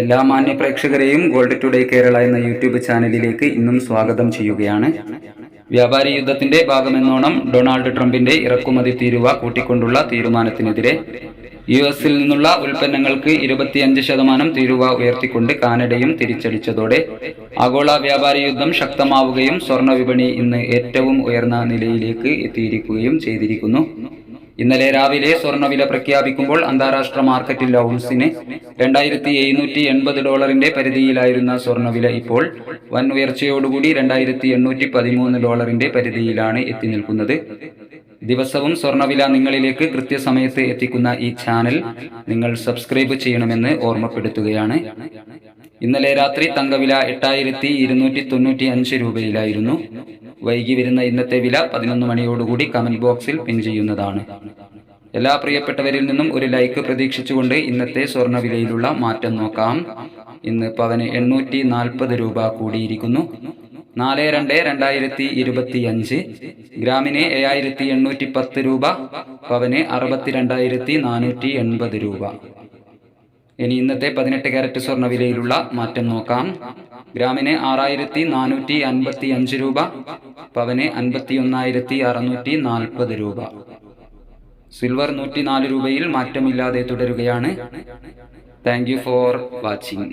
എല്ലാ മാന്യ പ്രേക്ഷകരെയും gold today Kerala എന്ന യൂട്യൂബ് ചാനലിലേക്ക് ഇന്നും സ്വാഗതം ചെയ്യുകയാണ്. വ്യാപാരി യുദ്ധത്തിന്റെ ഭാഗമെന്നോണം ഡൊണാൾഡ് ട്രംപിന്റെ ഇറക്കുമതി തീരുവ കൂട്ടിക്കൊണ്ടുള്ള തീരുമാനത്തിനെതിരെ യുഎസിൽ നിന്നുള്ള ഉൽപ്പന്നങ്ങൾക്ക് 25% തീരുവ ഉയർത്തിക്കൊണ്ട് കാനഡയും തിരിച്ചടിച്ചതോടെ ആഗോള വ്യാപാരി യുദ്ധം ശക്തമാവുകയും സ്വർണ്ണ വിപണി ഇന്ന് ഏറ്റവും ഉയർന്ന നിലയിലേക്ക് എത്തിയിരിക്കുകയും ചെയ്തിരിക്കുന്നു. ഇന്നലെ രാവിലെ സ്വർണ്ണവില പ്രഖ്യാപിക്കുമ്പോൾ അന്താരാഷ്ട്ര മാർക്കറ്റിൽ ഔൺസിന് $2,780 പരിധിയിലായിരുന്ന സ്വർണ്ണവില ഇപ്പോൾ വൻ ഉയർച്ചയോടുകൂടി $2,813 പരിധിയിലാണ് എത്തി നിൽക്കുന്നത്. ദിവസവും സ്വർണ്ണവില നിങ്ങളിലേക്ക് കൃത്യസമയത്ത് എത്തിക്കുന്ന ഈ ചാനൽ നിങ്ങൾ സബ്സ്ക്രൈബ് ചെയ്യണമെന്ന് ഓർമ്മപ്പെടുത്തുകയാണ്. ഇന്നലെ രാത്രി തങ്കവില 8,295 രൂപയിലായിരുന്നു. വൈകി വരുന്ന ഇന്നത്തെ വില 11 മണിയോടുകൂടി കമന്റ് ബോക്സിൽ പിൻ ചെയ്യുന്നതാണ്. എല്ലാ പ്രിയപ്പെട്ടവരിൽ നിന്നും ഒരു ലൈക്ക് പ്രതീക്ഷിച്ചുകൊണ്ട് ഇന്നത്തെ സ്വർണ്ണവിലയിലുള്ള മാറ്റം നോക്കാം. ഇന്ന് പവന് 840 രൂപ കൂടിയിരിക്കുന്നു. 4/2/2025 ഗ്രാമിന് 7,810 രൂപ, പവന് 62,480 രൂപ. ഇനി ഇന്നത്തെ 18 കാരറ്റ് സ്വർണ്ണവിലയിലുള്ള മാറ്റം നോക്കാം. ഗ്രാമിന് 6,455 രൂപ, പവന് 51,640 രൂപ. സിൽവർ 104 രൂപയിൽ മാറ്റമില്ലാതെ തുടരുകയാണ്. Thank you for watching.